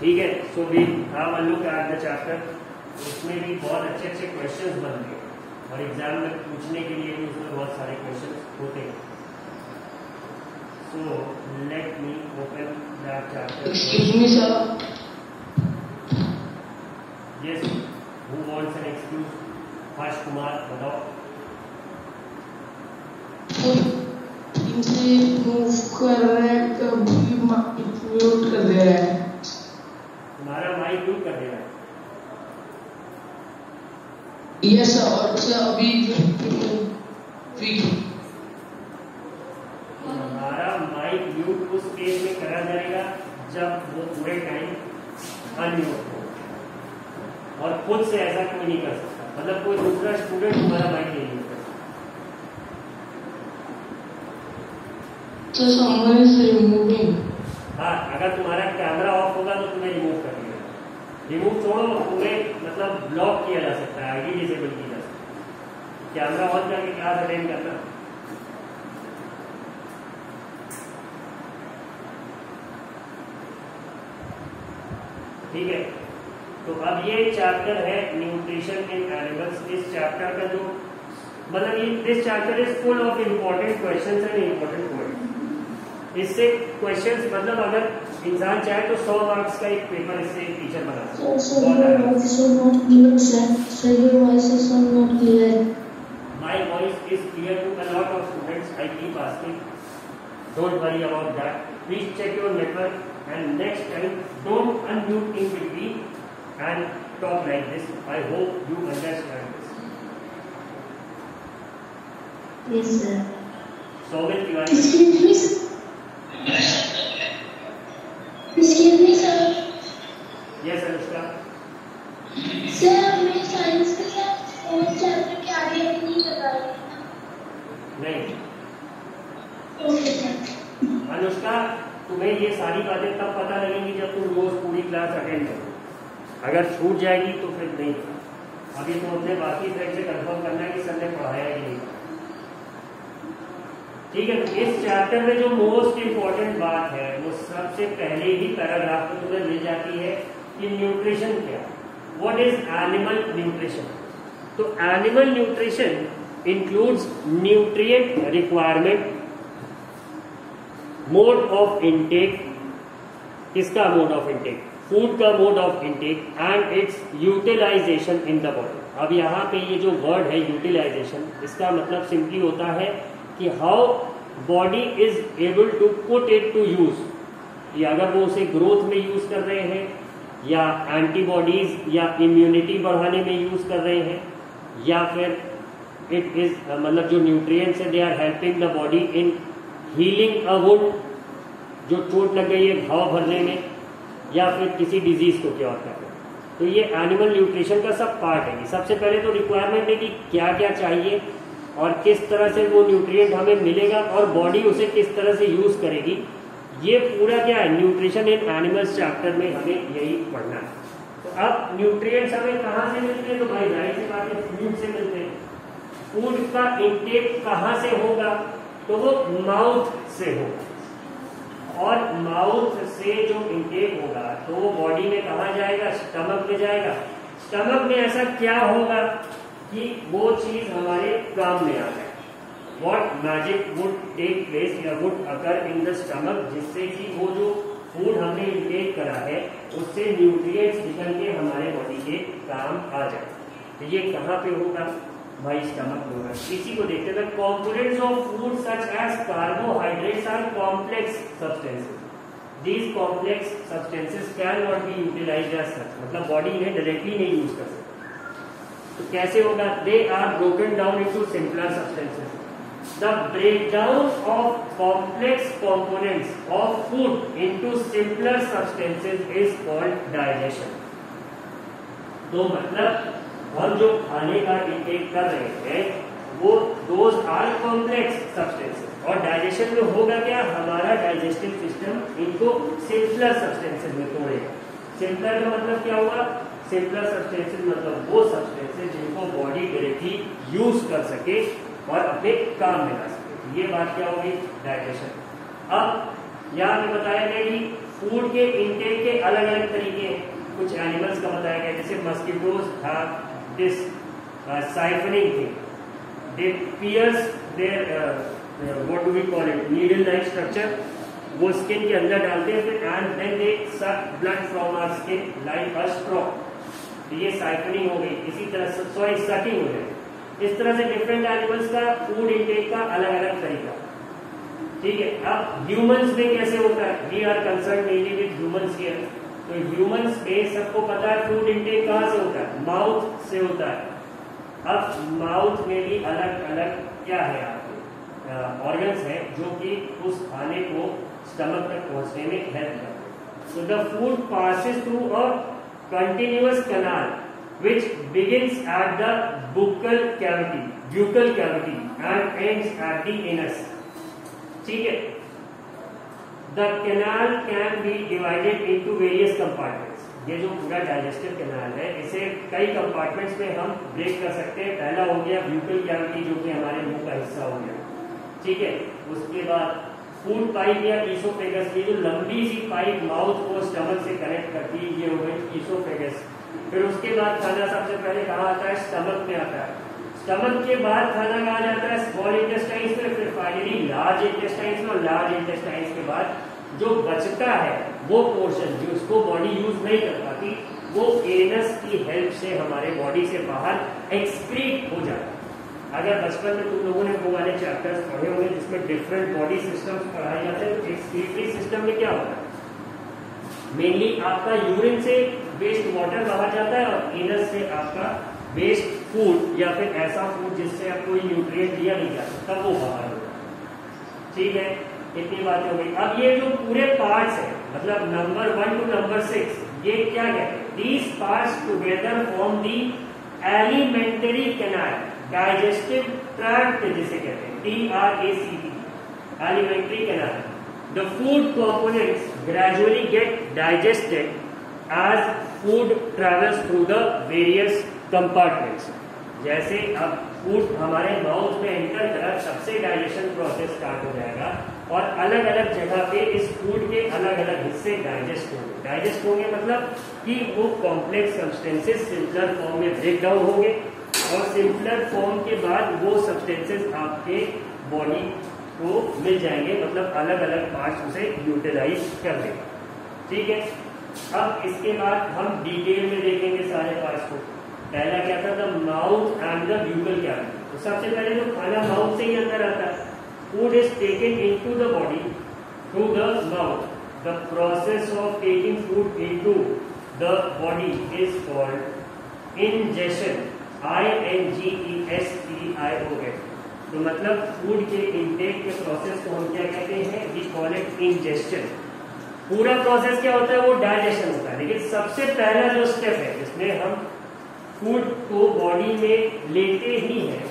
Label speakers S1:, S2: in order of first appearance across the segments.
S1: ठीक है। So we have a look at the chapter. इसमें भी बहुत अच्छे अच्छे क्वेश्चंस बन गए और एग्जाम में पूछने के लिए भी उसमें बहुत सारे क्वेश्चंस होते हैं। So let me open that chapter.
S2: Excuse me sir.
S1: Yes, who wants an excuse? Harsh Kumar, बताओ।
S2: इनसे मूव कर रहे हैं, कभी म्यूट कर दे रहे हैं।
S1: तुम्हारा माइक म्यूट कर दे रहा है।
S2: यस सर, और सर अभी
S1: हमारा माइक म्यूट उस केस में करा जाएगा जब वो पूरे टाइम अनम्यूट हो, और खुद से ऐसा कोई नहीं कर सकता। मतलब कोई दूसरा स्टूडेंट तुम्हारा माइक नहीं म्यूट कर
S2: सकता। someone is removing।
S1: हाँ, अगर तुम्हारा कैमरा ऑफ होगा तो तुम्हें रिमूव कर दिया। रिमूव छोड़ो, तुम्हें मतलब ब्लॉक किया जा सकता है, आईडी डिसेबल की जा सकती है। कैमरा ऑन करके क्लास अटेंड करना। ठीक है। तो अब ये चैप्टर है न्यूट्रिशन इन एनिमल्स। इस चैप्टर का जो मतलब ये this chapter is full of important questions and important words. इससे क्वेश्चंस मतलब अगर इंसान चाहे तो 100 मार्क्स का एक पेपर इससे टीचर बना सकता है। My voice is clear to a lot of students. I keep asking, don't worry about that. Please check your network and next time don't unmute in between and talk like this. I hope you understand this.
S3: Yes sir.
S1: Soumil Tiwari.
S3: Excuse me sir. Excuse me sir.
S1: Yes Anushka.
S3: Sir, मैं science के साथ fourth chapter के आगे नहीं बता रही ना?
S1: नहीं।
S3: Okay sir.
S1: अनुष्का, तुम्हें ये सारी बातें तब पता लगेंगी जब तुम रोज पूरी क्लास अटेंड करो। अगर छूट जाएगी तो फिर नहीं। अभी तुम अपने बाकी फ्रेंड से कंफर्म करना है कि सर ने पढ़ाया कि नहीं। ठीक है। तो इस चैप्टर में जो मोस्ट इम्पोर्टेंट बात है वो सबसे पहले ही पैराग्राफ में तुम्हें मिल जाती है कि न्यूट्रिशन क्या, व्हाट इज एनिमल न्यूट्रिशन। तो animal nutrition includes nutrient requirement, mode of intake, किसका मोड ऑफ इनटेक, फूड का mode of intake, and its utilisation in the body. अब यहाँ पे ये जो वर्ड है यूटिलाइजेशन, इसका मतलब सिंपली होता है कि how body is able to put it to use. कि अगर वो उसे ग्रोथ में यूज कर रहे हैं, या एंटीबॉडीज या इम्यूनिटी बढ़ाने में यूज कर रहे हैं, या फिर इट इज मतलब जो न्यूट्रिएंट्स है they are helping the body in healing a wound, जो चोट लग गई है घाव भरने में, या फिर किसी डिजीज को क्योर करने। तो ये एनिमल न्यूट्रिशन का सब पार्ट है। सबसे पहले तो रिक्वायरमेंट है कि क्या क्या चाहिए और किस तरह से वो न्यूट्रिएंट हमें मिलेगा और बॉडी उसे किस तरह से यूज करेगी। ये पूरा क्या है न्यूट्रिशन इन एनिमल्स चैप्टर में हमें यही पढ़ना है। तो अब न्यूट्रिएंट्स हमें कहाँ से मिलते हैं? तो भाई जाहिर सी बात है फूड से मिलते हैं। फूड का इंटेक कहाँ से होगा? तो वो माउथ से होगा, और माउथ से जो इंटेक होगा तो वो बॉडी में कहाँ जाएगा? स्टमक में जाएगा। स्टमक में ऐसा क्या होगा कि वो चीज हमारे काम में आ जाए। What magic would take place या would occur in the stomach, जिससे कि वो जो फूड हमने इंटेक करा है उससे न्यूट्रिएंट्स निकल के हमारे बॉडी के काम आ जाए। तो ये कहाँ पे होगा? भाई स्टमक में होगा। इसी को देखते हैं। Components of food such as carbohydrates are complex substances. These complex substances can not be utilized as such, मतलब बॉडी इन्हें डायरेक्टली नहीं यूज कर सकती। तो कैसे होगा? They are broken down into simpler substances. The breakdown of complex components of food into simpler substances is called digestion। तो मतलब हम जो खाने का इंटेक कर रहे हैं वो those are complex substances, और डाइजेशन में होगा क्या? हमारा डाइजेस्टिव सिस्टम इनको सिंपलर सब्सटेंसेस में तोड़ेगा। सिंपलर का मतलब क्या हुआ? सिंपलर सब्सटेंसेस मतलब वो सब्सटेंसेस जिनको बॉडी डायरेक्टली यूज कर सके और अपने काम में ला सके। ये बात क्या होगी? डाइजेशन। अब यहाँ पे बताया गया कि फूड के इनटेक के अलग अलग तरीके हैं। कुछ एनिमल्स का बताया गया, जैसे mosquitoes have this siphoning thing, they pierce there what do we call it, needle like structure, वो स्किन के अंदर डालते हैं फिर, and then they suck blood from our skin like a straw. ये साइफनिंग हो गई। इसी तरह सॉरी सकिंग हो गई। इस तरह से डिफरेंट एनिमल्स का फूड इनटेक का अलग अलग तरीका। ठीक है, अब ह्यूमंस में कैसे होता है, we are concern mainly with humans here. तो ह्यूमंस में सबको पता है फूड इनटेक कहाँ से होता है, माउथ से होता है। अब माउथ में भी अलग अलग क्या है आपके ऑर्गन्स हैं जो कि उस खाने को स्टमक तक पहुंचने में हेल्प करते हैं। So the food passes through a continuous canal which begins at the buccal cavity and ends at the anus। ठीक है, the canal can be divided into various compartments। ये जो पूरा डाइजेस्टिव कैनाल है इसे कई कंपार्टमेंट्स में हम ब्रेक कर सकते हैं। पहला हो गया buccal cavity जो कि हमारे मुंह का हिस्सा हो गया। ठीक है, उसके बाद फूड पाइप या ईसोफेगस, ये जो लंबी सी पाइप माउथ को स्टमक से कनेक्ट करती है, ये हो गई ईसोफेगस। फिर उसके बाद खाना सबसे पहले कहाँ आता है, स्टमक में आता है। स्टमक के बाद खाना कहाँ जाता है, स्मॉल इंटेस्टाइन्स में, फिर फाइनली लार्ज इंटेस्टाइन्स में, और लार्ज इंटेस्टाइन्स के बाद जो बचता है वो पोर्शन जो उसको बॉडी यूज नहीं कर पाती, वो एनस की हेल्प से हमारे बॉडी से बाहर एक्सक्रीट हो जाता है। अगर बचपन में तुम लोगों ने वो वाले चैप्टर्स पढ़े होंगे जिसमें डिफरेंट बॉडी सिस्टम्स पढ़ाए जाते हैं, तो एक्सक्रीटरी सिस्टम में क्या होता है, मेनली आपका यूरिन से वेस्ट वाटर बाहर जाता है और एनस से आपका वेस्ट फूड या फिर ऐसा फूड जिससे आप कोई न्यूट्रिएंट लिया नहीं जा सकता वो बाहर होता है। ठीक है, इतनी बातें हो गई। अब ये जो पूरे पार्ट्स हैं, मतलब नंबर 1 टू नंबर 6, ये क्या कहते हैं, these parts together form the elementary canal, digestive tract जिसे कहते हैं, TRACT, elementary canal. The food components gradually get digested as food travels through the various compartments। जैसे अब फूड हमारे माउथ में एंटर करा, सबसे डाइजेशन प्रोसेस स्टार्ट हो जाएगा और अलग अलग जगह पे इस फूड के अलग अलग हिस्से डाइजेस्ट होंगे। डाइजेस्ट होंगे मतलब कि वो कॉम्प्लेक्स सब्सटेंसेस सिंपलर फॉर्म में ब्रेक डाउन होंगे और सिंपलर फॉर्म के बाद वो सब्सटेंसेस आपके बॉडी को मिल जाएंगे, मतलब अलग अलग पार्ट्स उसे यूटिलाइज कर देगा। ठीक है, अब इसके बाद हम डिटेल में देखेंगे सारे पार्ट्स को। पहला क्या था, the mouth and the buccal cavity. तो सबसे पहले जो खाना माउथ से ही अंदर आता है, food is taken into the body through the mouth. The process of taking food into the body is called ingestion, INGESTION। तो मतलब फूड के इनटेक के प्रोसेस को हम क्या कहते हैं, वी कॉल इट इंजेस्शन। पूरा प्रोसेस क्या होता है, वो डाइजेशन होता है, लेकिन सबसे पहला जो स्टेप है जिसमें हम फूड को बॉडी में लेते ही हैं,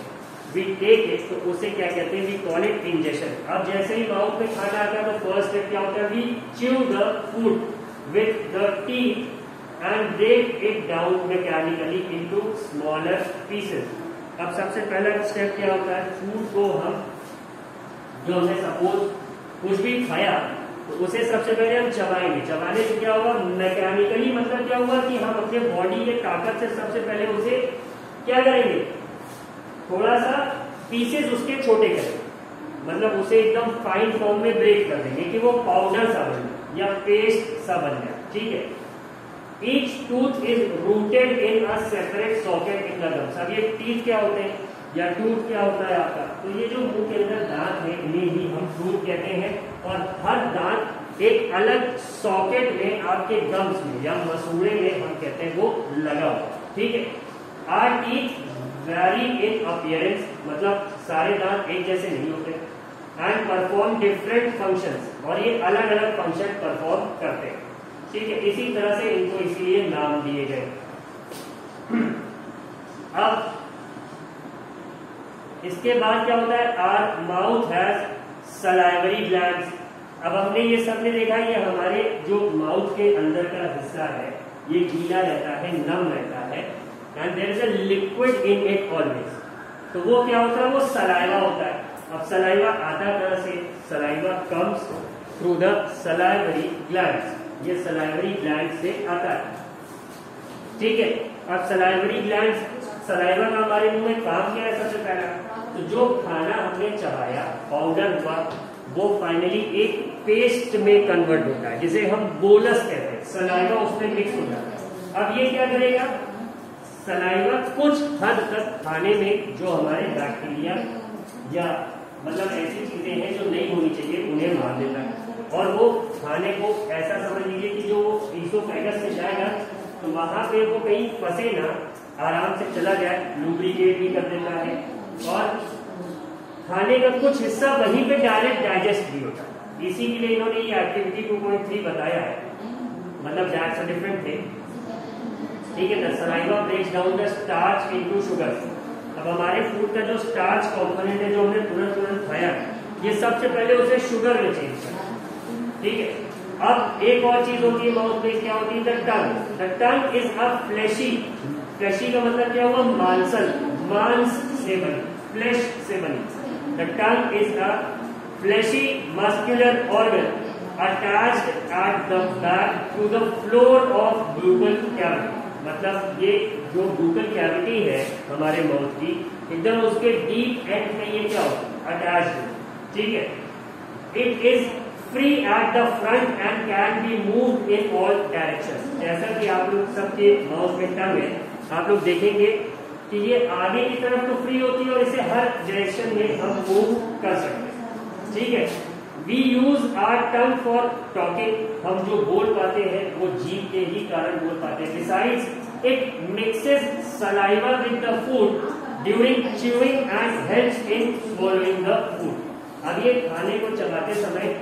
S1: वी टेक इट, तो उसे क्या कहते हैं, वी कॉल इट इंजेशन। अब जैसे ही माउथ में खाना आता है तो फर्स्ट स्टेप क्या होता है, we chew the food with the teeth and break it down mechanically into smaller pieces. अब सबसे पहला स्टेप क्या होता है, फूड को हम जो हमने सपोज कुछ भी खाया तो उसे सबसे पहले हम चबाएंगे। चबाने से क्या होगा, मैकेनिकली मतलब क्या हुआ कि हम अपने बॉडी के ताकत से सबसे पहले उसे क्या करेंगे, थोड़ा सा पीसेस उसके छोटे करेंगे, मतलब उसे एकदम फाइन फॉर्म में ब्रेक कर देंगे कि वो पाउडर सा बन जाए या पेस्ट सा बन जाए। ठीक है, Each tooth is rooted in a separate socket in the gums। अब ये टीथ क्या होते हैं या टूथ क्या होता है आपका, तो ये जो मुंह के अंदर दांत है इन्हें ही हम टूथ कहते हैं, और हर दांत एक अलग सॉकेट में आपके गम्स में या मसूड़े में हम कहते हैं वो लगा हुआ। ठीक है, our teeth vary in appearance, मतलब सारे दांत एक जैसे नहीं होते, एंड परफॉर्म डिफरेंट फंक्शंस, और ये अलग अलग फंक्शन परफॉर्म करते हैं। ठीक है, इसी तरह से इनको इसीलिए नाम दिए गए। अब इसके बाद क्या होता है, are mouth has salivary glands. अब हमने ये सबने देखा ये हमारे जो माउथ के अंदर का हिस्सा है ये गीला रहता है, नम रहता है, and there is a liquid in it always. तो वो क्या होता है, वो सलाइवा होता है। अब सलाइवा आता कहां से, saliva comes through the salivary glands, ये सलाइवरी ग्लैंड से आता है। ठीक है, अब सलाइवरी ग्लैंड्स, सलाइवा का हमारे मुंह में काम क्या है? सबसे पहला तो जो खाना हमने चबाया, पाउडर हुआ, वो फाइनली एक पेस्ट में कन्वर्ट होता है, जिसे हम बोलस कहते हैं। सलाइवा उसमें मिक्स हो जाता है। अब ये क्या करेगा? सलाइवा कुछ हद तक खाने में जो हमारे बैक्टीरिया या मतलब ऐसी चीजें हैं जो नहीं होनी चाहिए, उन्हें मार देता है। और वो खाने को ऐसा समझ लीजिए कि जो ईसोफेगस से जाएगा तो वहां पे वो कहीं फंसे ना, आराम से चला जाए, लुब्रिकेट भी कर देता है और खाने का कुछ हिस्सा वहीं पे डायरेक्ट डाइजेस्ट भी होता है। इसी के लिए इन्होंने ये एक्टिविटी 2.3 बताया है, मतलब दैट्स अ डिफरेंट थिंग। ठीक है ना, saliva breaks down the starch into sugar. अब हमारे फूड का जो स्टार्च कंपोनेंट है, जो हमने तुरंत खाया, ये सबसे पहले उसे शुगर में चेंज करता है। ठीक है, अब एक और चीज होती है माउथ में, क्या होती है? The tongue. The tongue is a fleshy. Fleshy का मतलब क्या हुआ? मांसल, मांस से बनी, फ्लैश से बनी। The tongue is a fleshy muscular organ attached at the back to the floor of buccal cavity। मतलब ये जो buccal cavity है हमारे माउथ की, एकदम उसके डीप एंड में ये क्या होता है? अटैच्ड। ठीक है, it is free at the front end can be moved in all directions. जैसा कि आप लोग सबके माउथ में टंग है, आप लोग देखेंगे कि ये आगे की तरफ तो फ्री होती है और इसे हर डायरेक्शन में हम मूव कर सकते हैं। ठीक है, we use our tongue for talking. हम जो बोल पाते हैं वो जीभ के ही कारण बोल पाते हैं। Besides it mixes saliva with the food during chewing and helps in swallowing the food. अब ये खाने को चबाते समय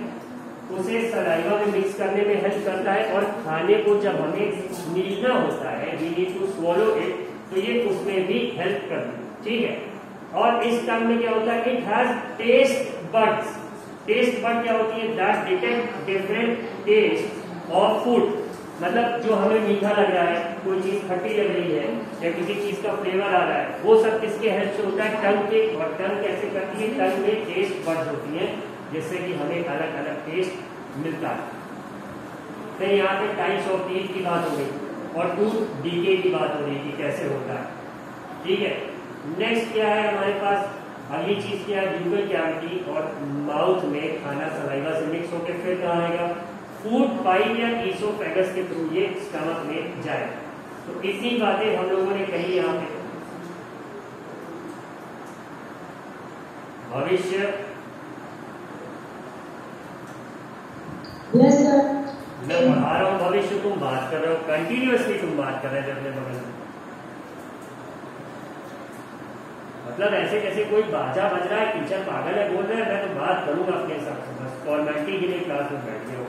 S1: उसे सलाइवा में मिक्स करने में हेल्प करता है, और खाने को जब हमें नीलना होता है, we need to swallow it, तो ये उसमें भी हेल्प करती है। ठीक है, और इस टंग में क्या होता है? It has taste buds. Taste bud क्या होती है? That detect different taste of food. मतलब जो हमें मीठा लग रहा है, कोई चीज खट्टी लग रही है, या किसी चीज का फ्लेवर आ रहा है, वो सब किसके हेल्प से होता है? टंग के। और टंग कैसे करती है? टंग में टेस्ट बड्स होती है, जिससे कि हमें अलग अलग टेस्ट मिलता है। तो यहाँ पे टाइप्स ऑफ टीथ की बात हो गई और टूथ डीके की बात हो रही है कि कैसे होता है। ठीक है, नेक्स्ट क्या है हमारे पास? अगली चीज क्या है? ब्यूकल कैविटी और माउथ में खाना सलाइवा से मिक्स होकर फिर कहाँ आएगा? फूड पाइप या ईसोफेगस के थ्रू ये स्टमक में जाएगा। तो इसी बातें हम लोगों ने कही यहाँ पे। भविष्य मैं पढ़ा रहा हूँ, भविष्य तुम बात कर रहे हो, कंटिन्यूअसली तुम बात कर रहे थे अपने बगल में। मतलब ऐसे कैसे कोई बाजा बज रहा है, टीचर पागल है बोल रहे हैं, मैं तो बात करूंगा अपने हिसाब से, बस फॉर्मेलिटी के लिए क्लास में बैठ गए हो।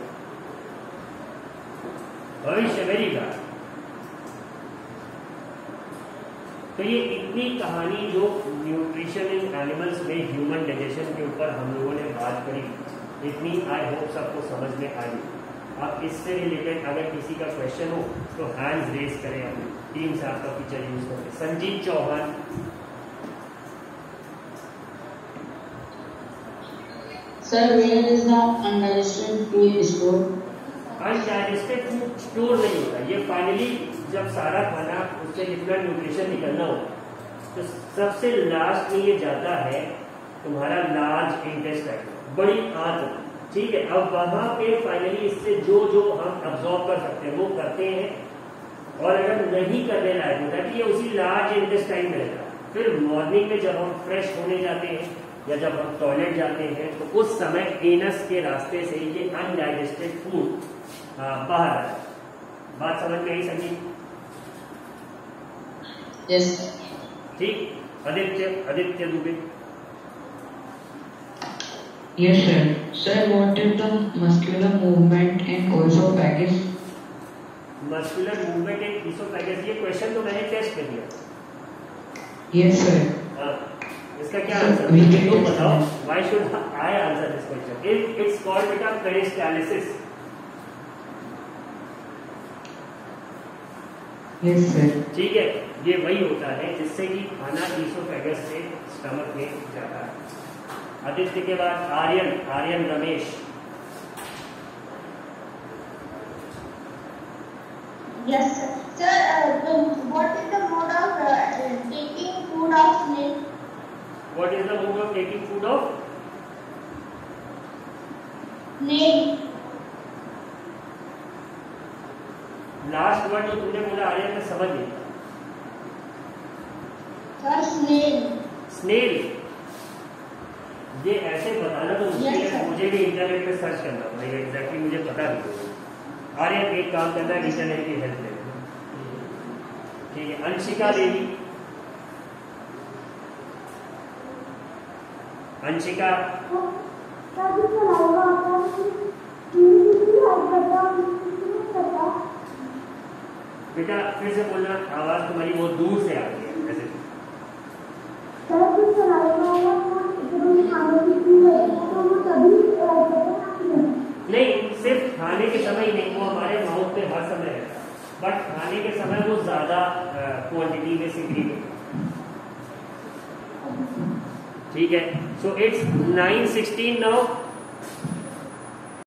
S1: भविष्य मेरी बात। तो ये इतनी कहानी जो न्यूट्रिशन इन एनिमल्स में ह्यूमन डाइजेशन के ऊपर हम लोगों ने बात करी, इतनी आई होप सबको समझ में आई। अब इससे रिलेटेड अगर किसी का क्वेश्चन हो तो हैंड्स रेज करें, अपनी टीम से आपका फीचर यूज करके। Sanjeev Chauhan.
S2: Sir, where is the undigested food stored?
S1: Undigested food store नहीं होता, ये फाइनली जब सारा खाना उससे जितना न्यूट्रिशन निकलना हो तो सबसे लास्ट में ये जाता है तुम्हारा लार्ज इंटेस्टाइन, बड़ी आंत। ठीक है, अब वहां पे फाइनली इससे जो जो हम अब्सॉर्ब कर सकते हैं वो करते हैं, और अगर नहीं करने लायक होता है कि ये उसी लार्ज इंटेस्टाइन में रहता है। फिर मॉर्निंग में जब हम फ्रेश होने जाते हैं या जब हम टॉयलेट जाते हैं तो उस समय एनस के रास्ते से ये अनडाइजेस्टेड फूड बाहर आता है। बात समझ में आई संजीव?
S2: Yes.
S1: ठीक, Aditya Dubey.
S4: Yes, sir. Sir, what is the muscular movement in esophagus?
S1: Muscular movement in oesophagus, ये क्वेश्चन तो मैंने टेस्ट में दिया।
S4: Yes, sir.
S1: हाँ, इसका क्या आंसर है? तुम बताओ, why should I answer this question? It's called beta peristalsis.
S4: Yes, sir.
S1: ठीक है, ये वही होता है जिससे कि खाना ईसोफेगस से स्टमक में जाता है। आदित्य के बाद Aryan Ramesh.
S3: Yes, sir. Sir, what is the mode of taking food of snail?
S1: What is the mode of taking food of
S3: Snail.
S1: Last word जो तुमने बोला आर्यन मैं समझ नहीं।
S3: Sir, snail.
S1: स्नेल, ये ऐसे बताना तो मुश्किल
S3: Yes,
S1: है,
S3: sir.
S1: मुझे भी इंटरनेट पे सर्च करना पड़ेगा, एग्जैक्टली मुझे पता नहीं। आर्यन एक काम करना है, इंटरनेट की हेल्प ले, ठीक है। अंशिका देवी, अंशिका बेटा फिर से बोलना, आवाज तुम्हारी बहुत दूर से आ रही है ऐसे। नहीं, सिर्फ खाने के समय ही नहीं, वो हमारे माउथ पे हर समय रहता है, बट खाने के समय वो ज्यादा क्वांटिटी में सिक्रीट होता है, ठीक है। So it's 9:16 now.